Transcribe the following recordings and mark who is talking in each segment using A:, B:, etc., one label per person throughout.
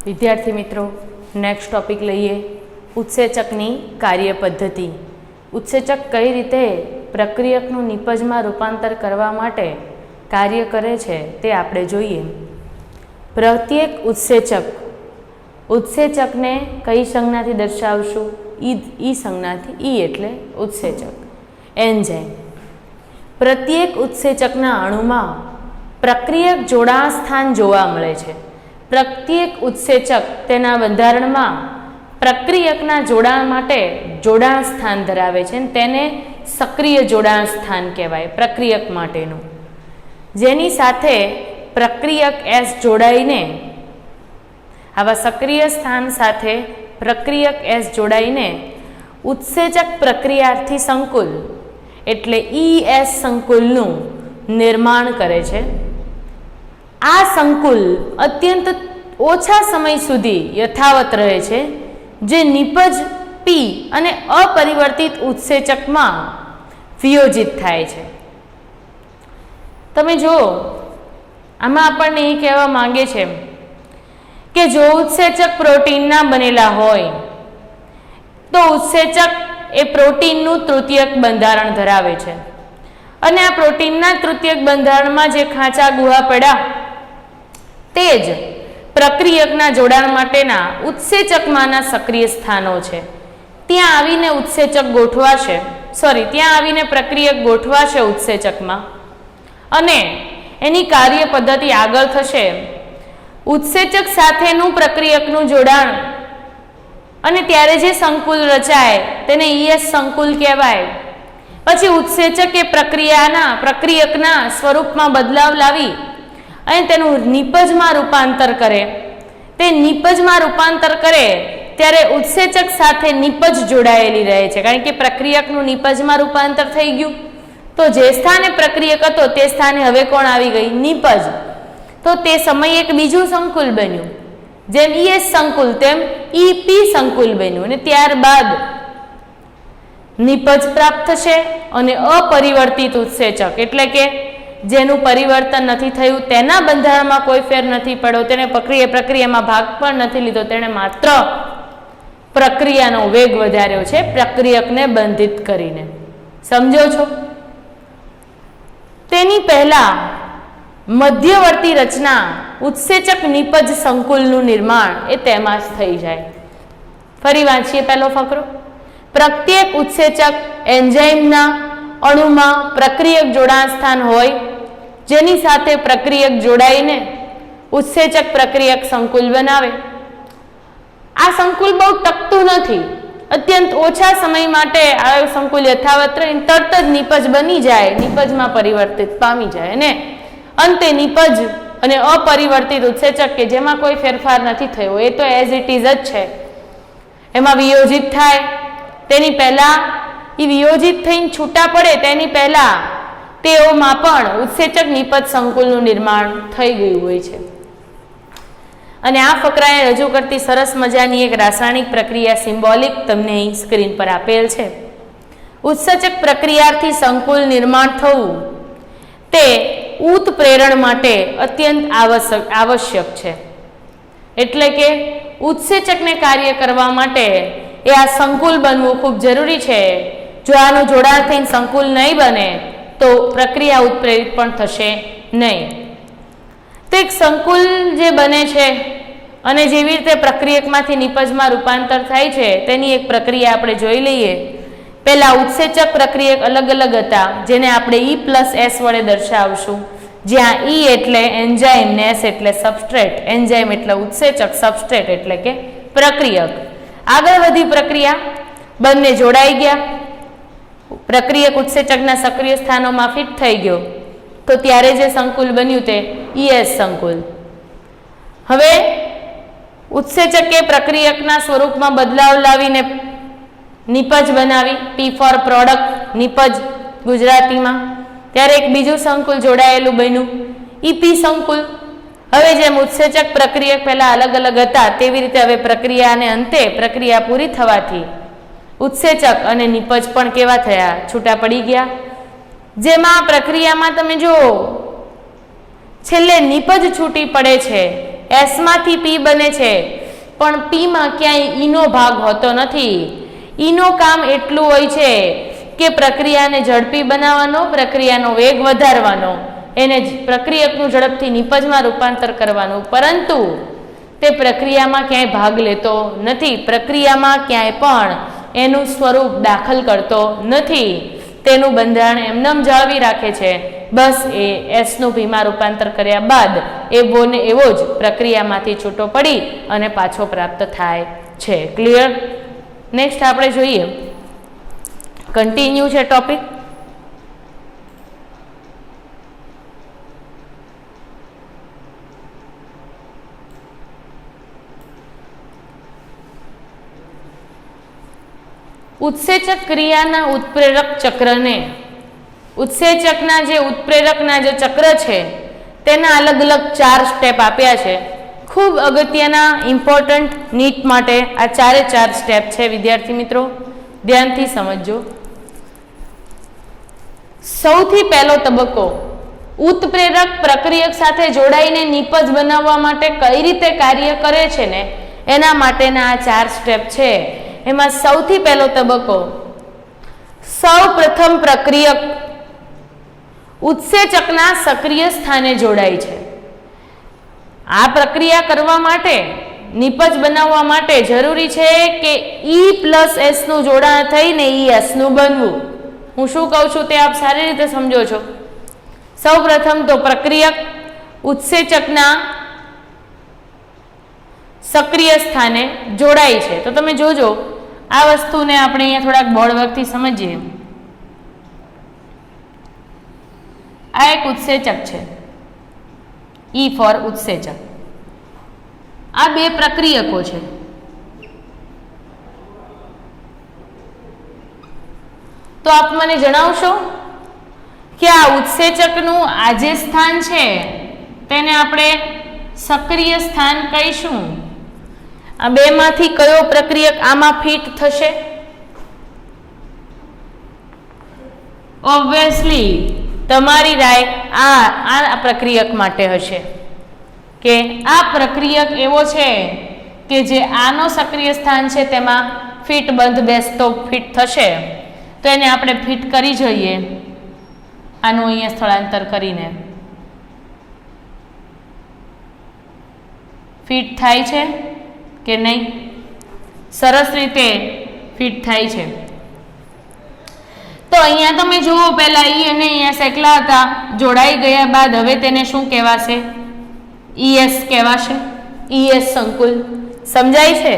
A: વિદ્યાર્થી મિત્રો, next topic લઈએ ઉત્સેચકની કાર્ય પદ્ધતિ. ઉત્સેચક કઈ રીતે પ્રક્રિયકનું નિપજમાં રૂપાંતર કરવા માટે કાર્ય કરે છે તે આપણે જોઈએ. પ્રત્યેક ઉત્સેચકને કઈ સંજ્ઞાથી દર્શાવશું? ઈ સંજ્ઞાથી. ઈ એટલે ઉત્સેચક. એન્ઝાઇમ. પ્રત્યેક ઉત્સેચકના અણુમાં પ્રક્રિયક જોડાણ સ્થાન જોવા મળે છે. પ્રત્યેક ઉત્સેચક તેના બંધારણમાં પ્રક્રિયકના જોડાણ માટે જોડાણ સ્થાન ધરાવે છે, તેને સક્રિય જોડાણ સ્થાન કહેવાય પ્રક્રિયક માટેનું, જેની સાથે પ્રક્રિયક S જોડાઈને આવા સક્રિય સ્થાન સાથે પ્રક્રિયક S જોડાઈને ઉત્સેચક પ્રક્રિયાર્થી સંકુલ એટલે ES સંકુલનું નિર્માણ કરે છે. આ સંકુલ અત્યંત ઓછા સમય સુધી યથાવત રહે છે, જે નિપજ P અને અપરિવર્તિત ઉત્સેચકમાં વિયોજિત થાય છે. તમે જુઓ, આમાં આપણને એ કહેવા માંગે છે કે જો ઉત્સેચક પ્રોટીનના બનેલા હોય તો ઉત્સેચક એ પ્રોટીનનું તૃતીયક બંધારણ ધરાવે છે, અને આ પ્રોટીનના તૃતીયક બંધારણમાં જે ખાંચા ગુહા પડ્યા તે જ પ્રક્રિયકના જોડાણ માટેના ઉત્સેચકમાંના સક્રિય સ્થાનો છે. ત્યાં આવીને ઉત્સેચક ગોઠવાશે, ત્યાં આવીને પ્રક્રિયક ગોઠવાશે ઉત્સેચકમાં, અને એની કાર્ય પદ્ધતિ આગળ થશે. ઉત્સેચક સાથેનું પ્રક્રિયકનું જોડાણ અને ત્યારે જે સંકુલ રચાય તેને ES સંકુલ કહેવાય. પછી ઉત્સેચક એ પ્રક્રિયકના સ્વરૂપમાં બદલાવ લાવી અને તેનું નિપજમાં રૂપાંતર કરે. તે નિપજમાં રૂપાંતર કરે ત્યારે ઉત્સેચક સાથે નિપજ જોડાયેલી રહે છે, કારણ કે પ્રક્રિયકનું નિપજમાં રૂપાંતર થઈ ગયું, તો જે સ્થાને પ્રક્રિયક હતો તે સ્થાને હવે કોણ આવી ગઈ? નિપજ. તો તે સમયે એક બીજું સંકુલ બન્યું, જેમ ES સંકુલ તેમ EP સંકુલ બન્યું, અને ત્યારબાદ નિપજ પ્રાપ્ત થશે અને અપરિવર્તિત ઉત્સેચક એટલે કે જેનું પરિવર્તન નથી થયું, તેના બંધારણમાં કોઈ ફેર નથી પડ્યો, તેને પ્રક્રિયામાં ભાગ પણ નથી લીધો, તેણે માત્ર પ્રક્રિયાનો વેગ વધાર્યો છે પ્રક્રિયકને બંધિત કરીને. સમજો છો? તેની પહેલા મધ્યવર્તી રચના ઉત્સેચક નિપજ સંકુલનું નિર્માણ એ તેમાં જ થઈ જાય. ફરી વાંચીએ પહેલો ફકરો. પ્રત્યેક ઉત્સેચક એન્ઝાઇમના અણુમાં પ્રક્રિયક જોડાણ સ્થાન હોય, જેની સાથે પ્રક્રિયક જોડાઈને ઉત્સેચક પ્રક્રિયક સંકુલ બનાવે. આ સંકુલ બહુ ટકતું નથી, અત્યંત ઓછા સમય માટે આ સંકુલ યથાવત રહીને તરત જ નિપજ બની જાય, નિપજમાં પરિવર્તિત પામી જાય, અને અંતે નિપજ અને અપરિવર્તિત ઉત્સેચક કે જેમાં કોઈ ફેરફાર નથી થયો, એ તો એઝ ઇટ ઇઝ જ છે, એમાં વિયોજિત થાય. તેની પહેલા એ વિયોજિત થઈને છૂટા પડે તેની પહેલા તેઓમાં પણ ઉત્સેચક નિપજ સંકુલનું નિર્માણ થઈ ગયું હોય છે. અને આ ફકરાએ રજૂ કરતી સરસ મજાની એક રાસાયણિક પ્રક્રિયા સિમ્બોલિક તમને અહીં સ્ક્રીન પર આપેલ છે. ઉત્સેચક પ્રક્રિયાથી સંકુલ નિર્માણ થવું તે ઉત્પ્રેરણ માટે અત્યંત આવશ્યક છે. એટલે કે ઉત્સેચકને કાર્ય કરવા માટે એ આ સંકુલ બનવું ખૂબ જરૂરી છે. જો આનું જોડાણ થઈને સંકુલ નહીં બને તો પ્રક્રિયા ઉત્પ્રેરિત પણ થશે નહીં. તો એક સંકુલ જે બને છે અને જેવી રીતે પ્રક્રિયકમાંથી નિપજમાં રૂપાંતર થાય છે તેની એક પ્રક્રિયા આપણે જોઈ લઈએ. પહેલા ઉત્સેચક પ્રક્રિયક અલગ અલગ હતા, જેને આપણે E+S વડે દર્શાવશું, જ્યાં E એટલે એન્ઝાઇમ ને S એટલે સબસ્ટ્રેટ. એન્ઝાઇમ એટલે ઉત્સેચક, સબસ્ટ્રેટ એટલે કે પ્રક્રિયક. આગળ વધી પ્રક્રિયા, બંને જોડાઈ ગયા, પ્રક્રિયક ઉત્સેચકના સક્રિય સ્થાનોમાં ફિટ થઈ ગયો, તો ત્યારે જે સંકુલ બન્યું તે ES સંકુલ. હવે ઉત્સેચકે પ્રક્રિયકના સ્વરૂપમાં બદલાવ લાવીને નિપજ બનાવી, P ફોર પ્રોડક્ટ, નિપજ ગુજરાતીમાં. ત્યારે એક બીજું સંકુલ જોડાયેલું બન્યું, EP સંકુલ. હવે જેમ ઉત્સેચક પ્રક્રિયક પહેલા અલગ અલગ હતા, તેવી રીતે હવે પ્રક્રિયાને અંતે પ્રક્રિયા પૂરી થવાથી ઉત્સેચક અને નિપજ પણ કેવા થયા? છૂટા પડી ગયા. જેમાં પ્રક્રિયામાં તમે જુઓ છેલ્લે નિપજ છૂટી પડે છે એસ માંથી પી બને છે, પણ પીમાં ક્યાંય ઈનો ભાગ હોતો નથી. ઈનો કામ એટલું હોય છે કે પ્રક્રિયાને ઝડપી બનાવવાનો, પ્રક્રિયાનો વેગ વધારવાનો, એને પ્રક્રિયકનું ઝડપથી નિપજમાં રૂપાંતર કરવાનું, પરંતુ તે પ્રક્રિયામાં ક્યાંય ભાગ લેતો નથી, પ્રક્રિયામાં ક્યાંય પણ એનું સ્વરૂપ દાખલ કરતો નથી, તેનું બંધારણ એમનેમ જાળવી રાખે છે. બસ એ એસનું પીમાં રૂપાંતર કર્યા બાદ એવોને એવો જ પ્રક્રિયામાંથી છૂટો પડી અને પાછો પ્રાપ્ત થાય છે. ક્લિયર? નેક્સ્ટ આપણે જોઈએ, કન્ટિન્યુ છે ટોપિક. ઉત્સેચક ક્રિયાના ઉત્પ્રેરક ચક્રને, ઉત્સેચકના જે ઉત્પ્રેરકના જે ચક્ર છે તેના અલગ અલગ 4 સ્ટેપ આપ્યા છે. ખૂબ અગત્યના, ઇમ્પોર્ટન્ટ નીટ માટે આ 4 સ્ટેપ છે. વિદ્યાર્થી મિત્રો ધ્યાનથી સમજજો. સૌથી પહેલો તબક્કો, ઉત્પ્રેરક પ્રક્રિયક સાથે જોડાઈને નિપજ બનાવવા માટે કઈ રીતે કાર્ય કરે છે ને એના માટેના આ 4 સ્ટેપ છે. એમાં સૌથી પહેલો તબક્કો, સૌ પ્રથમ પ્રક્રિયક ઉત્સેચકના સક્રિય સ્થાને જોડાય છે. આ પ્રક્રિયા કરવા માટે, નિપજ બનાવવા માટે જરૂરી છે કે E+S નું જોડાણ થઈને ES નું બનવું. હું શું કહું છું તે આપ સારી રીતે સમજો છો. સૌ પ્રથમ તો પ્રક્રિયક ઉત્સેચકના સક્રિય સ્થાને જોડાય છે. તો તમે જોજો આ વસ્તુને આપણે અહીંયા થોડાક બોર્ડ વર્કથી સમજીએ. આ એક ઉત્સેચક છે, E ફોર ઉત્સેચક. આ 2 પ્રક્રિયકો છે. તો આપ મને જણાવશો કે આ ઉત્સેચકનું આ જે સ્થાન છે તેને આપણે સક્રિય સ્થાન કહીશું. આ 2 માંથી કયો પ્રક્રિયક આમાં ફિટ થશે? ઓબ્વિયસલી તમારી રાય આ પ્રક્રિયક માટે હશે કે આ પ્રક્રિયક એવો છે કે જે આનો સક્રિય સ્થાન છે તેમાં ફિટ બંધ બેસતો ફિટ થશે. તો એને આપણે ફિટ કરી જોઈએ આનું અહીંયા સ્થળાંતર કરીને. ફિટ થાય છે કે નહીં? સરસ રીતે ફિટ થાય છે. તો અહીંયા તમે જુઓ, પહેલા E અને ES એકલા હતા, જોડાઈ ગયા બાદ હવે તેને શું કહેવાશે? ES કહેવાશે. ES સંકુલ. સમજાય છે?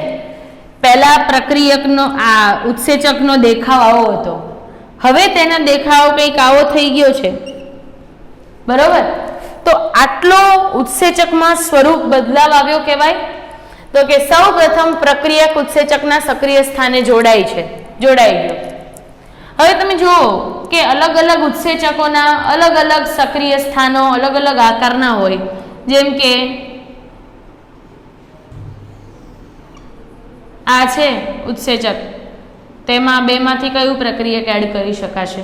A: પહેલા પ્રક્રિયકનો આ ઉત્સેચકનો દેખાવ આવો હતો, હવે તેનો દેખાવ કંઈક આવો થઈ ગયો છે. બરોબર? તો આટલો ઉત્સેચકમાં સ્વરૂપ બદલાવ આવ્યો કહેવાય. તો કે સૌ પ્રથમ પ્રક્રિયક ઉત્સેચકના સક્રિય સ્થાને જોડાઈ ગયો. હવે તમે જુઓ કે અલગ અલગ ઉત્સેચકોના અલગ અલગ સક્રિય સ્થાનો અલગ અલગ આકારના હોય. જેમ કે આ છે ઉત્સેચક, તેમાં 2 માંથી કયું પ્રક્રિયક એડ કરી શકાશે?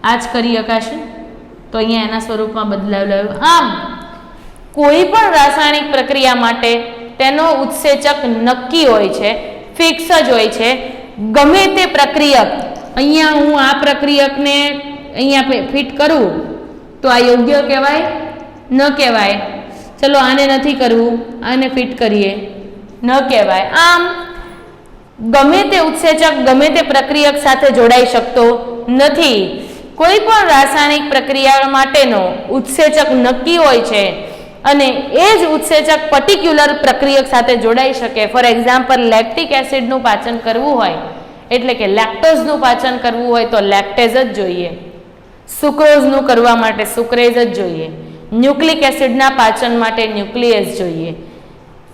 A: આ જ કરી શકાશે. તો અહીંયા એના સ્વરૂપમાં બદલાવ લાવ્યો. આમ કોઈ પણ રાસાયણિક પ્રક્રિયા માટે તેનો ઉત્સેચક નક્કી હોય છે, ફિક્સ જ હોય છે. ગમે તે પ્રક્રિયક, અહીંયા હું આ પ્રક્રિયકને અહીંયા ફિટ કરું તો આ યોગ્ય કહેવાય? ન કહેવાય. ચલો આને નથી કરવું, આને ફિટ કરીએ, ન કહેવાય. આમ ગમે તે ઉત્સેચક ગમે તે પ્રક્રિયક સાથે જોડાઈ શકતો નથી. કોઈ પણ રાસાયણિક પ્રક્રિયા માટેનો ઉત્સેચક નક્કી હોય છે અને એ જ ઉત્સેચક પર્ટિક્યુલર પ્રક્રિયક સાથે જોડાઈ શકે. ફોર એક્ઝામ્પલ, લેક્ટિક એસિડનું પાચન કરવું હોય એટલે કે લેક્ટોઝનું પાચન કરવું હોય તો લેક્ટેઝ જ જોઈએ. સુક્રોઝનું કરવા માટે સુક્રેઝ જ જોઈએ. ન્યુક્લિક એસિડના પાચન માટે ન્યુક્લિએઝ જોઈએ.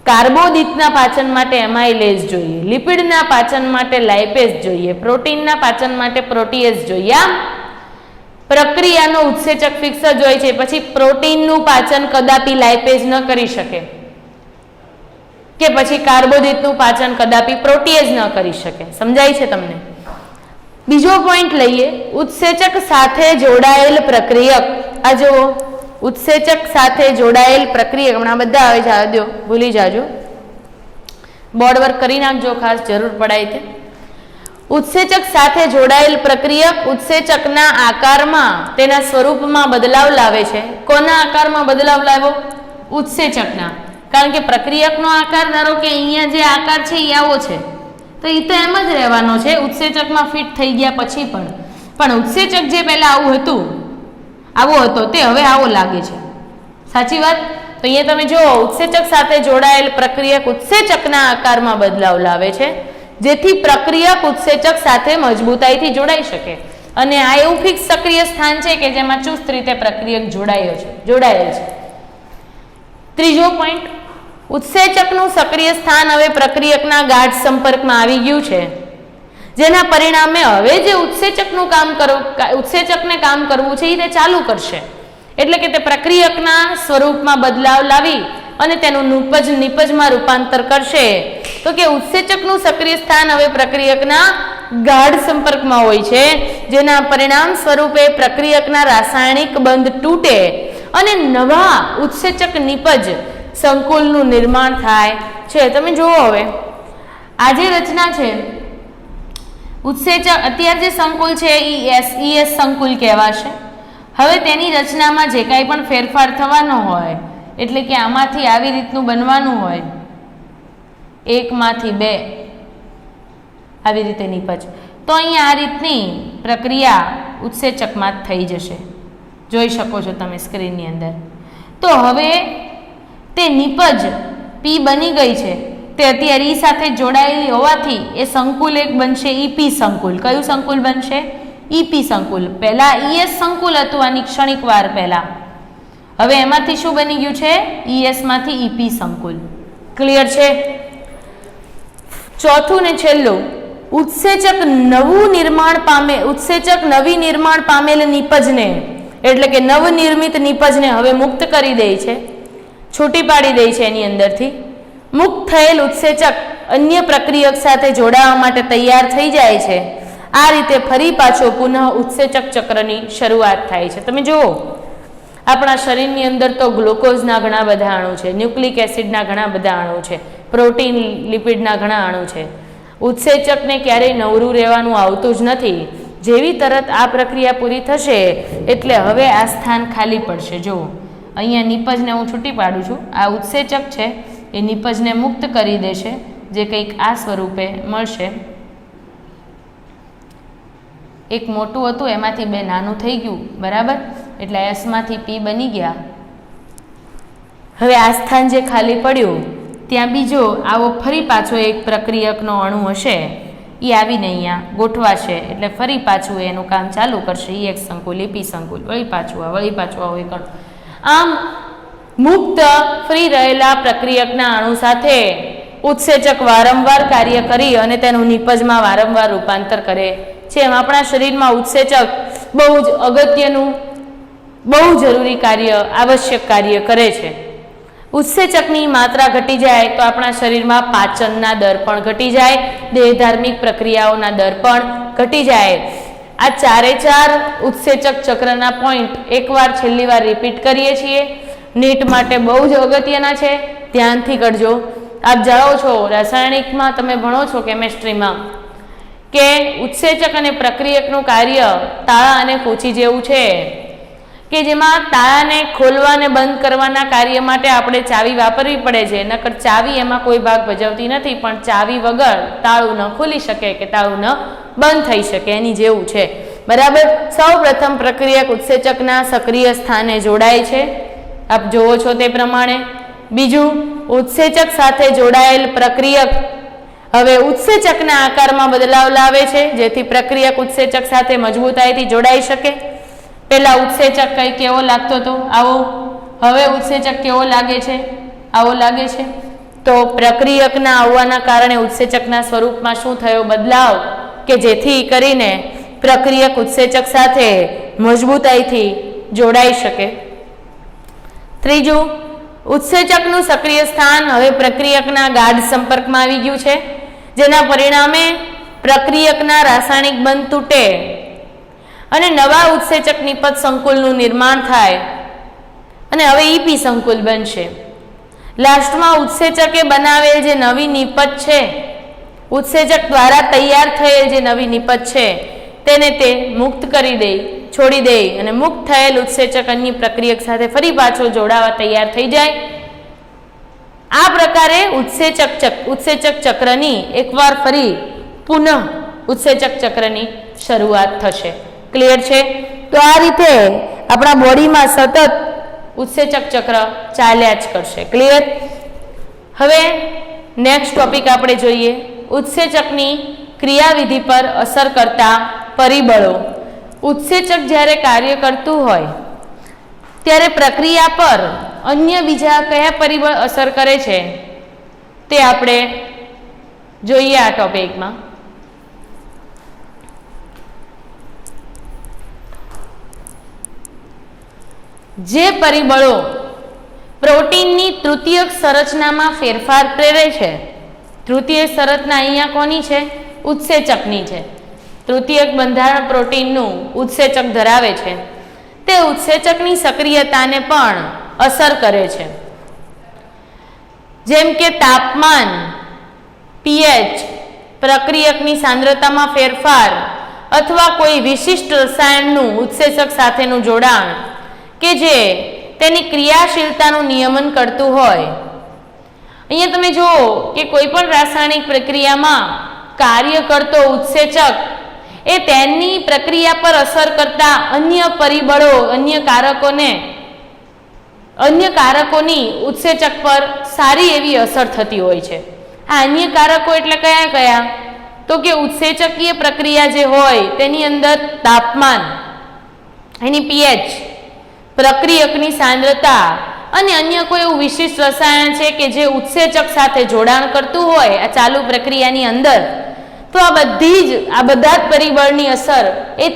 A: કાર્બોદિતના પાચન માટે એમાઇલેઝ જોઈએ. લિપિડના પાચન માટે લાઇપેઝ જોઈએ. પ્રોટીનના પાચન માટે પ્રોટીએઝ જોઈએ. આમ પ્રક્રિયાનો ઉત્સેચક ફિક્સ જ હોય છે. પછી પ્રોટીનનું પાચન કદાપી લાઇપેઝ ન કરી શકે કે પછી કાર્બોદિતનું પાચન કદાપી પ્રોટીએઝ ન કરી શકે. સમજાય છે તમને? બીજો પોઈન્ટ લઈએ, ઉત્સેચક સાથે જોડાયેલ પ્રક્રિયક. આ જુઓ, ઉત્સેચક સાથે જોડાયેલ પ્રક્રિયક, હમણાં બધા આવે જવા દો, ભૂલી જાજો, બોર્ડ વર્ક કરી નાખજો, ખાસ જરૂર પડાય તે. ઉત્સેચક સાથે જોડાયેલ પ્રક્રિયક ઉત્સેચકના આકારમાં, તેના સ્વરૂપમાં બદલાવ લાવે છે. કોના આકારમાં બદલાવ લાવ્યો? ઉત્સેચકના. કારણ કે પ્રક્રિયકનો આકાર, ધારો કે અહીંયા જે આકાર છે એ આવો છે, તો એ તો એમ જ રહેવાનો છે ઉત્સેચકમાં ફિટ થઈ ગયા પછી પણ ઉત્સેચક જે પહેલા આવું હતું, આવો હતો, તે હવે આવો લાગે છે. સાચી વાત? તો અહીંયા તમે જુઓ, ઉત્સેચક સાથે જોડાયેલ પ્રક્રિયક ઉત્સેચકના આકારમાં બદલાવ લાવે છે, જેથી પ્રક્રિયક ઉત્સેચક સાથે મજબૂતાઈથી જોડાઈ શકે. અને આ એવું ફિક્સ સક્રિય સ્થાન છે કે જેમાં ચુસ્ત રીતે પ્રક્રિયક જોડાયેલ છે. ત્રીજો પોઈન્ટ, ઉત્સેચકનું સક્રિય સ્થાન હવે પ્રક્રિયકના ગાઢ સંપર્કમાં આવી ગયું છે, જેના પરિણામે હવે જે ઉત્સેચકને કામ કરવું છે એ તે ચાલુ કરશે. એટલે કે તે પ્રક્રિયકના સ્વરૂપમાં બદલાવ લાવી અને તેનું નિપજમાં રૂપાંતર કરશે. તો કે ઉત્સેચકનું સક્રિય સ્થાન હવે પ્રક્રિયકના ગાઢ સંપર્કમાં હોય છે, જેના પરિણામ સ્વરૂપે પ્રક્રિયકના રાસાયણિક બંધ તૂટે અને નવા ઉત્સેચક નિપજ સંકુલનું નિર્માણ થાય છે. તમે જુઓ, હવે આ જે રચના છે ઉત્સેચક, અત્યારે જે સંકુલ છે એ ES સંકુલ કહેવાશે. હવે તેની રચનામાં જે કાંઈ પણ ફેરફાર થવાનો હોય, એટલે કે આમાંથી આવી રીતનું બનવાનું હોય, 1 માંથી 2 આવી રીતે નિપજ, તો અહીંયા આ રીતની પ્રક્રિયા ઉત્સેચકમાં જ થઈ જશે. જોઈ શકો છો તમે સ્ક્રીનની અંદર. તો હવે તે નિપજ P બની ગઈ છે, તે અત્યારે E સાથે જોડાયેલી હોવાથી એ સંકુલ એક બનશે EP સંકુલ. કયું સંકુલ બનશે? EP સંકુલ. પહેલા ES સંકુલ હતું આની ક્ષણિક વાર પહેલા, હવે એમાંથી શું બની ગયું છે? ES માંથી EP સંકુલ. ક્લિયર છે? ચોથું ને છેલ્લું, ઉત્સેચક નવી નિર્માણ પામેલ નિપજને, એટલે કે નવનિર્મિત નિપજને હવે મુક્ત કરી દે છે, છૂટી પાડી દે છે. એની અંદરથી મુક્ત થયેલ ઉત્સેચક અન્ય પ્રક્રિયક સાથે જોડાવા માટે તૈયાર થઈ જાય છે. આ રીતે ફરી પાછો પુનઃ ઉત્સેચક ચક્રની શરૂઆત થાય છે. તમે જુઓ, આપણા શરીરની અંદર તો ગ્લુકોઝના ઘણા બધા અણુ છે, ન્યુક્લિક એસિડના ઘણા બધા અણુ છે, પ્રોટીન લિપિડના ઘણા અણુ છે. ઉત્સેચકને ક્યારેય નવરું રહેવાનું આવતું જ નથી. જેવી તરત આ પ્રક્રિયા પૂરી થશે એટલે હવે આ સ્થાન ખાલી પડશે. જુઓ, અહીંયા નિપજને હું છૂટી પાડું છું, આ ઉત્સેચક છે એ નિપજને મુક્ત કરી દેશે, જે કંઈક આ સ્વરૂપે મળશે. એક મોટું હતું એમાંથી 2 નાનું થઈ ગયું, બરાબર? એટલે S માંથી P બની ગયા. હવે આ સ્થાન જે ખાલી પડ્યું ત્યાં બીજો આવો ફરી પાછો એક પ્રક્રિયકનો અણુ હશે, એ આવીને અહીંયા ગોઠવાશે, એટલે ફરી પાછું એનું કામ ચાલુ કરશે. EX સંકુલ, EP સંકુલ, વળી પાછું આવું. આમ મુક્ત ફ્રી રહેલા પ્રક્રિયકના અણુ સાથે ઉત્સેચક વારંવાર કાર્ય કરી અને તેનું નિપજમાં વારંવાર રૂપાંતર કરે છે. એમ આપણા શરીરમાં ઉત્સેચક બહુ જ અગત્યનું, બહુ જરૂરી કાર્ય, આવશ્યક કાર્ય કરે છે. ઉત્સેચકની માત્રા ઘટી જાય તો આપણા શરીરમાં પાચનના દર પણ ઘટી જાય, દેહધાર્મિક પ્રક્રિયાઓના દર પણ ઘટી જાય. આ 4 ઉત્સેચક ચક્રના પોઈન્ટ એકવાર છેલ્લી વાર રિપીટ કરીએ છીએ. નીટ માટે બહુ જ અગત્યના છે, ધ્યાનથી કરજો. આપ જાણો છો રાસાયણિકમાં તમે ભણો છો, કેમેસ્ટ્રીમાં, કે ઉત્સેચક અને પ્રક્રિયકનું કાર્ય તાળા અને કૂંચી જેવું છે, કે જેમાં તાળાને ખોલવા અને બંધ કરવાના કાર્ય માટે આપણે ચાવી વાપરવી પડે છે. નકર ચાવી એમાં કોઈ ભાગ ભજવતી નથી, પણ ચાવી વગર તાળું ન ખુલી શકે કે તાળું ન બંધ થઈ શકે, એની જેવું છે. બરાબર? સૌ પ્રથમ પ્રક્રિયક ઉત્સેચકના સક્રિય સ્થાને જોડાય છે, આપ જોવો છો તે પ્રમાણે. બીજું, ઉત્સેચક સાથે જોડાયેલ પ્રક્રિયક હવે ઉત્સેચકના આકારમાં બદલાવ લાવે છે, જેથી પ્રક્રિયક ઉત્સેચક સાથે મજબૂતાઈથી જોડાઈ શકે. પહેલા ઉત્સેચક કઈ કેવો લાગતો હતો, આવો. હવે ઉત્સેચક કેવો લાગે છે, આવો લાગે છે. તો પ્રક્રિયકના આવવાના કારણે ઉત્સેચકના સ્વરૂપમાં શું થયો બદલાવ, કે જેથી કરીને પ્રક્રિયક ઉત્સેચક સાથે મજબૂતાઈથી જોડાઈ શકે. ત્રીજું, ઉત્સેચકનું સક્રિય સ્થાન હવે પ્રક્રિયકના ગાઢ સંપર્કમાં આવી ગયું છે, જેના પરિણામે પ્રક્રિયકના રાસાયણિક બંધ તૂટે અને નવા ઉત્સેચક નિપજ સંકુલનું નિર્માણ થાય. અને હવે ઈપી સંકુલ બનશે. લાસ્ટમાં ઉત્સેચકે બનાવેલ જે નવી નિપજ છે, ઉત્સેચક દ્વારા તૈયાર થયેલ જે નવી નિપજ છે તેને તે મુક્ત કરી દે, છોડી દે અને મુક્ત થયેલ ઉત્સેચક અન્ય પ્રક્રિયક સાથે ફરી પાછો જોડાવા તૈયાર થઈ જાય. આ પ્રકારે ઉત્સેચક ચક્રની એકવાર ફરી પુનઃ ઉત્સેચક ચક્રની શરૂઆત થશે. ક્લિયર છે? તો આ રીતે આપણા બોડીમાં સતત ઉત્સેચક ચક્ર ચાલ્યા જ કરશે. ક્લિયર? હવે નેક્સ્ટ ટોપિક આપણે જોઈએ, ઉત્સેચકની ક્રિયાવિધિ પર અસર કરતા પરિબળો. ઉત્સેચક જ્યારે કાર્ય કરતું હોય ત્યારે પ્રક્રિયા પર અન્ય બીજા કયા પરિબળ અસર કરે છે તે આપણે જોઈએ આ ટોપિકમાં. જે પરિબળો પ્રોટીનની તૃતીયક સંરચનામાં ફેરફાર પ્રેરે છે. તૃતીયક સંરચના અહીંયા કોની છે? ઉત્સેચકની છે. તૃતીયક બંધારણ પ્રોટીનનું ઉત્સેચક ધરાવે છે. તે ઉત્સેચકની સક્રિયતાને પણ અસર કરે છે. જેમ કે તાપમાન, પીએચ, પ્રક્રિયકની સાંદ્રતામાં ફેરફાર અથવા કોઈ વિશિષ્ટ રસાયણનું ઉત્સેચક સાથેનું જોડાણ કે જે તેની ક્રિયાશીલતાનું નિયમન કરતું હોય. અહીંયા તમે જુઓ કે કોઈ પણ રાસાયણિક પ્રક્રિયામાં કાર્ય કરતો ઉત્સેચક એ તેની પ્રક્રિયા પર અસર કરતા અન્ય પરિબળો, અન્ય કારકોની ઉત્સેચક પર સારી એવી અસર થતી હોય છે. આ અન્ય કારકો એટલે કયા કયા? તો કે ઉત્સેચકીય પ્રક્રિયા જે હોય તેની અંદર તાપમાન, એની પીએચ, પ્રક્રિયકની સાંદ્રતા અને અન્ય કોઈ એવું વિશિષ્ટ રસાયણ છે કે જે ઉત્સેચક સાથે જોડાણ કરતું હોય આ ચાલુ પ્રક્રિયાની અંદર, તો આ બધા જ પરિબળની અસર એ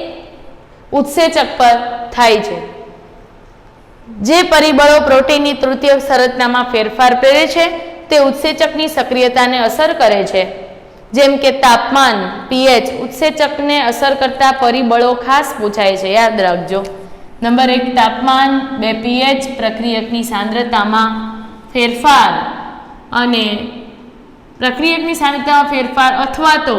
A: ઉત્સેચક પર થાય છે. જે પરિબળો પ્રોટીનની તૃતીયક સંરચનામાં ફેરફાર પ્રેરે છે તે ઉત્સેચકની સક્રિયતાને અસર કરે છે. જેમ કે તાપમાન, પીએચ, ઉત્સેચકને અસર કરતા પરિબળો ખાસ પૂછાય છે, યાદ રાખજો. નંબર 1 તાપમાન, 2 પીએચ, પ્રક્રિયકની સાંદ્રતામાં ફેરફાર અને પ્રક્રિયકની સાંદ્રતામાં ફેરફાર અથવા તો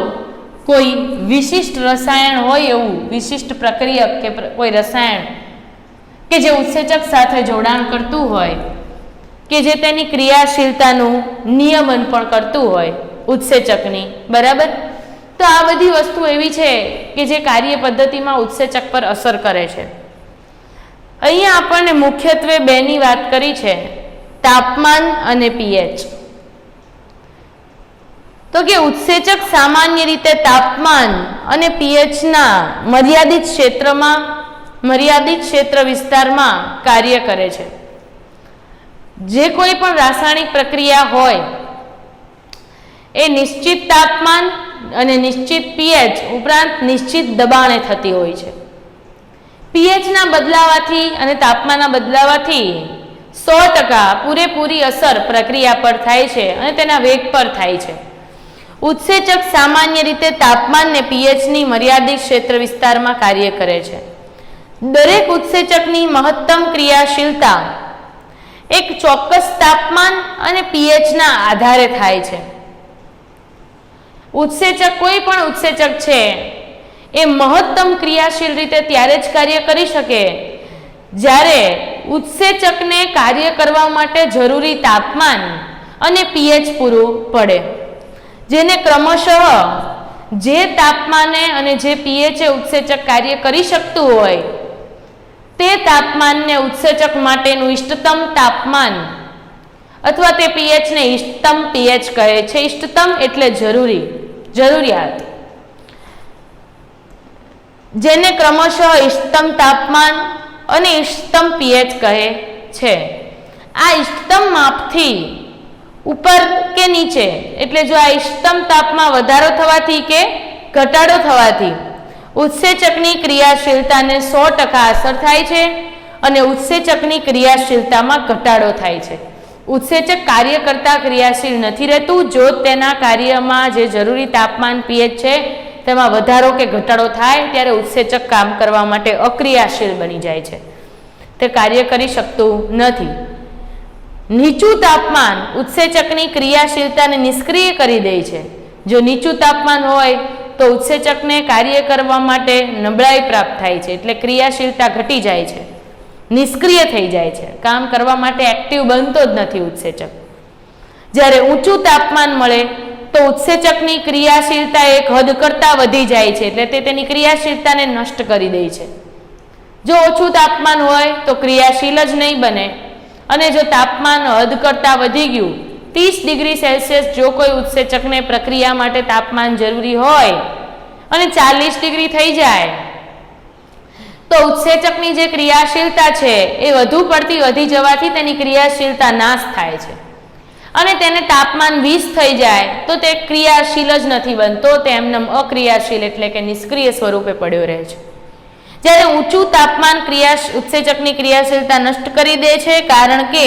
A: કોઈ વિશિષ્ટ રસાયણ હોય એવું વિશિષ્ટ પ્રક્રિયક કે કોઈ રસાયણ કે જે ઉત્સેચક સાથે જોડાણ કરતું હોય કે જે તેની ક્રિયાશીલતાનું નિયમન પણ કરતું હોય ઉત્સેચકની. બરાબર? તો આ બધી વસ્તુ એવી છે કે જે કાર્ય પદ્ધતિમાં ઉત્સેચક પર અસર કરે છે. અહીંયા આપણને મુખ્યત્વે બેની વાત કરી છે, તાપમાન અને પીએચ. તો કે ઉત્સેચક સામાન્ય રીતે તાપમાન અને પીએચના મર્યાદિત ક્ષેત્ર વિસ્તારમાં કાર્ય કરે છે. જે કોઈ પણ રાસાયણિક પ્રક્રિયા હોય એ નિશ્ચિત તાપમાન અને નિશ્ચિત પીએચ ઉપરાંત નિશ્ચિત દબાણે થતી હોય છે. પીએચના બદલાવાથી અને તાપમાનના બદલાવાથી 100% પૂરેપૂરી અસર પ્રક્રિયા પર થાય છે અને તેના વેગ પર થાય છે. ઉત્સેચક સામાન્ય રીતે તાપમાન ને પીએચની મર્યાદિત ક્ષેત્ર વિસ્તારમાં કાર્ય કરે છે. દરેક ઉત્સેચકની મહત્તમ ક્રિયાશીલતા એક ચોક્કસ તાપમાન અને પીએચના આધારે થાય છે. કોઈ પણ ઉત્સેચક છે એ મહત્તમ ક્રિયાશીલ રીતે ત્યારે જ કાર્ય કરી શકે જ્યારે ઉત્સેચકને કાર્ય કરવા માટે જરૂરી તાપમાન અને પીએચ પૂરું પડે, જેને ક્રમશઃ જે તાપમાને અને જે પીએચે ઉત્સેચક કાર્ય કરી શકતું હોય તે તાપમાનને ઉત્સેચક માટેનું ઇષ્ટતમ તાપમાન અથવા તે પીએચને ઇષ્ટતમ પીએચ કહે છે. ઇષ્ટતમ એટલે જરૂરિયાત, જેને ક્રમશઃ ઇષ્ટતમ તાપમાન અને ઇષ્ટતમ પીએચ કહે છે. આ ઇષ્ટતમ માપથી ઉપર કે નીચે એટલે જો આ ઇષ્ટતમ તાપમાં વધારો થવાથી કે ઘટાડો થવાથી ઉત્સેચકની ક્રિયાશીલતાને 100% અસર થાય છે અને ઉત્સેચકની ક્રિયાશીલતામાં ઘટાડો થાય છે. ઉત્સેચક કાર્ય કરતા ક્રિયાશીલ નથી રહેતું જો તેના કાર્યમાં જે જરૂરી તાપમાન પીએચ છે તેમાં વધારો કે ઘટાડો થાય ત્યારે ઉત્સેચક કામ કરવા માટે અક્રિયાશીલ બની જાય છે. તે કાર્ય કરી શકતું નથી. નીચું તાપમાન ઉત્સેચકની ક્રિયાશીલતાને નિષ્ક્રિય કરી દે છે. જો નીચું તાપમાન હોય તો ઉત્સેચકને કાર્ય કરવા માટે નબળાઈ પ્રાપ્ત થાય છે, એટલે ક્રિયાશીલતા ઘટી જાય છે, નિષ્ક્રિય થઈ જાય છે, કામ કરવા માટે એક્ટિવ બનતો જ નથી ઉત્સેચક. જ્યારે ઊંચું તાપમાન મળે તો ઉત્સેચકની ક્રિયાશીલતા એક હદ કરતાં વધી જાય છે, એટલે તે તેની ક્રિયાશીલતાને નષ્ટ કરી દે છે. જો ઓછું તાપમાન હોય તો ક્રિયાશીલ જ નહીં બને, અને જો તાપમાન હદ કરતાં વધી ગયું 30 ડિગ્રી સેલ્સિયસ જો કોઈ ઉત્સેચકને પ્રક્રિયા માટે તાપમાન જરૂરી હોય અને 40 ડિગ્રી થઈ જાય તો ઉત્સેચકની જે ક્રિયાશીલતા છે એ વધુ પડતી વધી જવાથી તેની ક્રિયાશીલતા નાશ થાય છે, અને તેને તાપમાન 20 થઈ જાય તો તે ક્રિયાશીલ જ નથી બનતો, તે એમને અક્રિયાશીલ એટલે કે નિષ્ક્રિય સ્વરૂપે પડ્યો રહે છે. જ્યારે ઊંચું તાપમાન ઉત્સેચકની ક્રિયાશીલતા નષ્ટ કરી દે છે, કારણ કે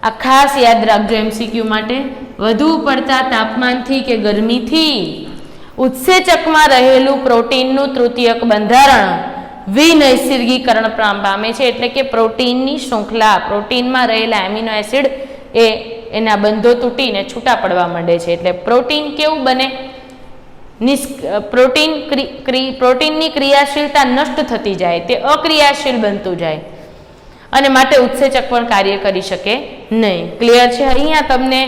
A: આ ખાસ યાદ રાખજો MCQ માટે, વધુ પડતા તાપમાનથી કે ગરમીથી ઉત્સેચકમાં રહેલું પ્રોટીનનું તૃતીયક બંધારણ વિનૈસર્ગીકરણ પામે છે, એટલે કે પ્રોટીનની શૃંખલા, પ્રોટીનમાં રહેલા એમિનો એસિડ એના બંધો તૂટીને છૂટા પડવા માંડે છે. એટલે પ્રોટીન કેવું બને? પ્રોટીનની ક્રિયાશીલતા નષ્ટ થતી જાય, તે અક્રિયાશીલ બનતું જાય, અને માટે ઉત્સેચક પણ કાર્ય કરી શકે નહીં. ક્લિયર છે? અહીંયા તમને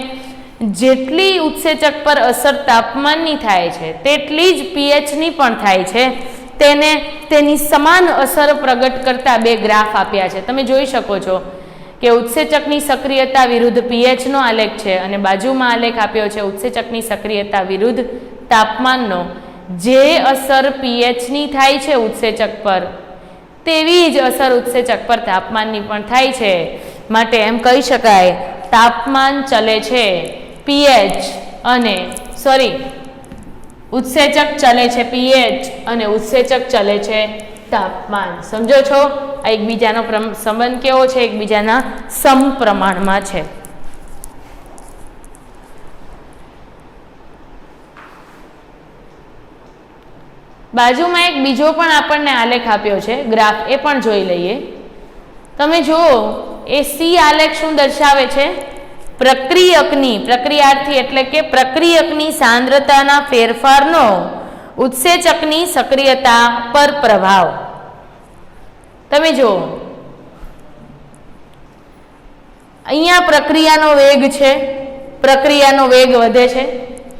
A: જેટલી ઉત્સેચક પર અસર તાપમાનની થાય છે તેટલી જ pHની પણ થાય છે. તેની સમાન અસર પ્રગટ કરતા બે ગ્રાફ આપ્યા છે. તમે જોઈ શકો છો કે ઉત્સેચકની સક્રિયતા વિરુદ્ધ pHનો આલેખ છે, અને બાજુમાં આલેખ આપ્યો છે ઉત્સેચકની સક્રિયતા વિરુદ્ધ તાપમાનનો. જે અસર pHની થાય છે ઉત્સેચક પર, તેવી જ અસર ઉત્સેચક પર તાપમાનની પણ થાય છે. માટે એમ કહી શકાય તાપમાન ચલે છે pH અને ઉત્સેચક ચલે છે pH અને ઉત્સેચક ચલે છે તાપમાન. સમજો છો? આ એકબીજાનો સંબંધ કેવો છે? એકબીજાના સમપ્રમાણમાં છે. બાજુમાં એક બીજો પણ આપણને આલેખ આપ્યો છે, ગ્રાફ, એ પણ જોઈ લઈએ. તમે જુઓ, એ સી આલેખ શું દર્શાવે છે? પ્રક્રિયાર્થી એટલે કે પ્રક્રિયકની સાંદ્રતાના ફેરફારનો ઉત્સેચકની સક્રિયતા પર પ્રભાવ. તમે જુઓ, અહીંયા પ્રક્રિયાનો વેગ છે, પ્રક્રિયાનો વેગ વધે છે,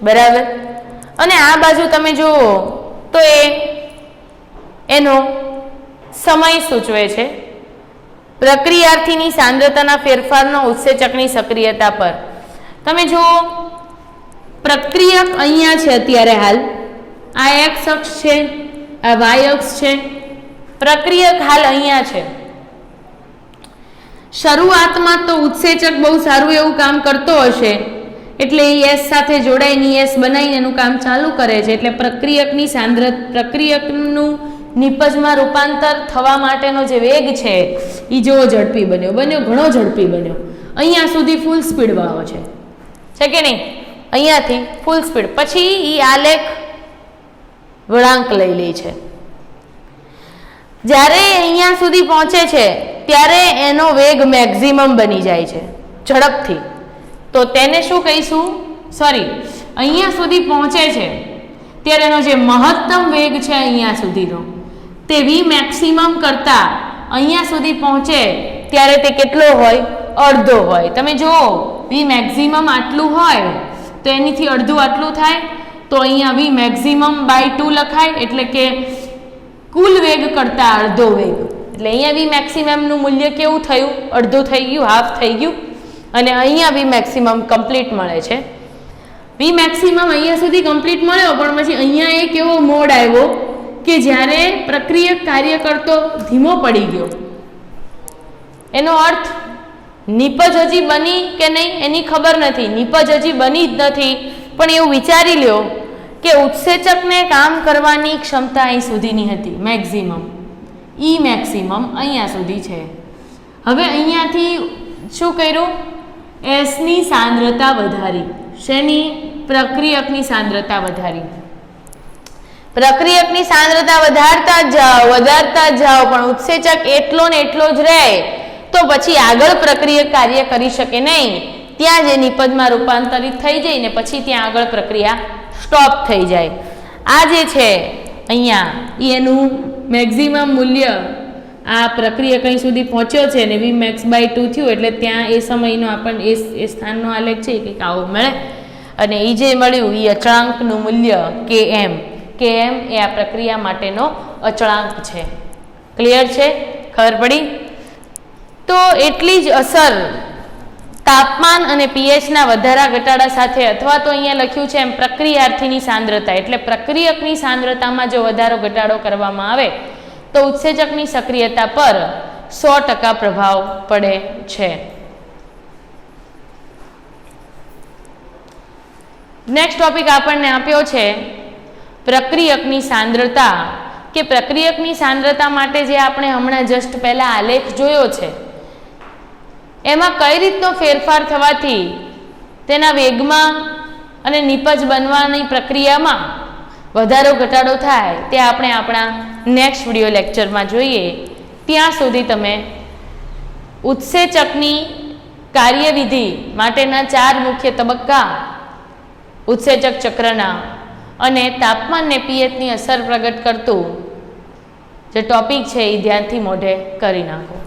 A: બરાબર, અને આ બાજુ તમે જુઓ તો એનો સમય સૂચવે છે. પ્રક્રિયાર્થીની સાંદ્રતાના ફેરફારનો ઉત્સેચકની સક્રિયતા પર. તમે જુઓ, પ્રક્રિયક અહીંયા છે અત્યારે હાલ, આ x અક્ષ છે, આ y અક્ષ છે, પ્રક્રિયક હાલ અહીંયા છે. શરૂઆતમાં તો ઉત્સેચક બહુ સારું એવું કામ કરતો હશે, એટલે S સાથે જોડાઈને S બનાવીને એનું કામ ચાલુ કરે છે, એટલે પ્રક્રિયકનું નિપજમાં રૂપાંતર થવા માટેનો જે વેગ છે એ જેવો ઝડપી બન્યો, ઘણો ઝડપી બન્યો. અહીંયા સુધી ફૂલ સ્પીડ વાળો છે કે નહીં? અહીંયાથી ફૂલ સ્પીડ. પછી એ આલેખ વળાંક લઈ લે છે. જ્યારે અહીંયા સુધી પહોંચે છે ત્યારે એનો વેગ મેક્સિમમ બની જાય છે ઝડપથી. તો તેને શું કહીશું? અહીંયા સુધી પહોંચે છે ત્યારે એનો જે મહત્તમ વેગ છે અહીંયા સુધીનો, તે v મેક્સિમમ કરતા અહીંયા સુધી પહોંચે ત્યારે તે કેટલો હોય? અડધો હોય. તમે જુઓ, v મેક્સિમમ આટલું હોય તો એનીથી અડધું આટલું થાય, તો અહીંયા v મેક્સિમમ બાય 2 લખાય, એટલે કે કુલ વેગ કરતા અડધો વેગ. એટલે અહીંયા v મેક્સિમમનું મૂલ્ય કેવું થયું? અડધું થઈ ગયું, હાફ થઈ ગયું, અને અહીંયા v મેક્સિમમ કમ્પ્લીટ મળે છે. v મેક્સિમમ અહીંયા સુધી કમ્પ્લીટ મળ્યો, પણ પછી અહીંયા એક એવો મોડ આવ્યો કે જ્યારે પ્રક્રિયક કાર્ય કરતો ધીમો પડી ગયો. એનો અર્થ નિપજ હજી બની કે નહીં એની ખબર નથી, નિપજ હજી બની જ નથી, પણ એવું વિચારી લ્યો કે ઉત્સેચકને કામ કરવાની ક્ષમતા અહીં સુધીની હતી મેક્સિમમ, ઈ મેક્સિમમ અહીંયા સુધી છે. હવે અહીંયાથી શું કર્યું? એસની સાંદ્રતા વધારી. શેની? પ્રક્રિયકની સાંદ્રતા વધારી. પ્રક્રિયકની સાંદ્રતા વધારતા જ જાઓ પણ ઉત્સેચક એટલો ને એટલો જ રહે તો પછી આગળ પ્રક્રિયક કાર્ય કરી શકે નહીં, ત્યાં જે નિપજમાં રૂપાંતરિત થઈ જાય ને પછી ત્યાં આગળ પ્રક્રિયા સ્ટોપ થઈ જાય. આ જે છે અહીંયા એનું મેક્સિમમ મૂલ્ય આ પ્રક્રિયક અહીં સુધી પહોંચ્યો છે ને Vmax/2 થયું એટલે ત્યાં એ સમયનો આપણને એ સ્થાનનો આલેખ છે કંઈક આવો મળે અને એ જે મળ્યું એ અચળાંકનું મૂલ્ય Km એ આ પ્રક્રિયા માટેનો અચળાંક છે. ક્લિયર છે? ખબર પડી? તો એટલી જ અસર તાપમાન અને પીએચના વધારા ઘટાડા સાથે અથવા તો અહીંયા લખ્યું છે એમ પ્રક્રિયાર્થીની સાંદ્રતા એટલે પ્રક્રિયકની સાંદ્રતામાં જો વધારો ઘટાડો કરવામાં આવે તો ઉત્સેચકની સક્રિયતા પર 100% પ્રભાવ પડે છે. નેક્સ્ટ ટોપિક આપણને આપ્યો છે પ્રક્રિયકની સાંદ્રતા કે પ્રક્રિયકની સાંદ્રતા માટે જે આપણે હમણાં જસ્ટ પહેલા આલેખ જોયો છે એમાં કઈ રીતનો ફેરફાર થવાથી તેના વેગમાં અને નિપજ બનવાની પ્રક્રિયામાં વધારો ઘટાડો થાય તે આપણે આપણા નેક્સ્ટ વિડીયો લેક્ચરમાં જોઈએ. ત્યાં સુધી તમે ઉત્સેચકની કાર્યવિધિ માટેના 4 મુખ્ય તબક્કા ઉત્સેચક ચક્રના અને તાપમાન ને પીએચની અસર પ્રગટ કરતું જે ટોપિક છે એ ધ્યાનથી મોઢે કરી નાખો.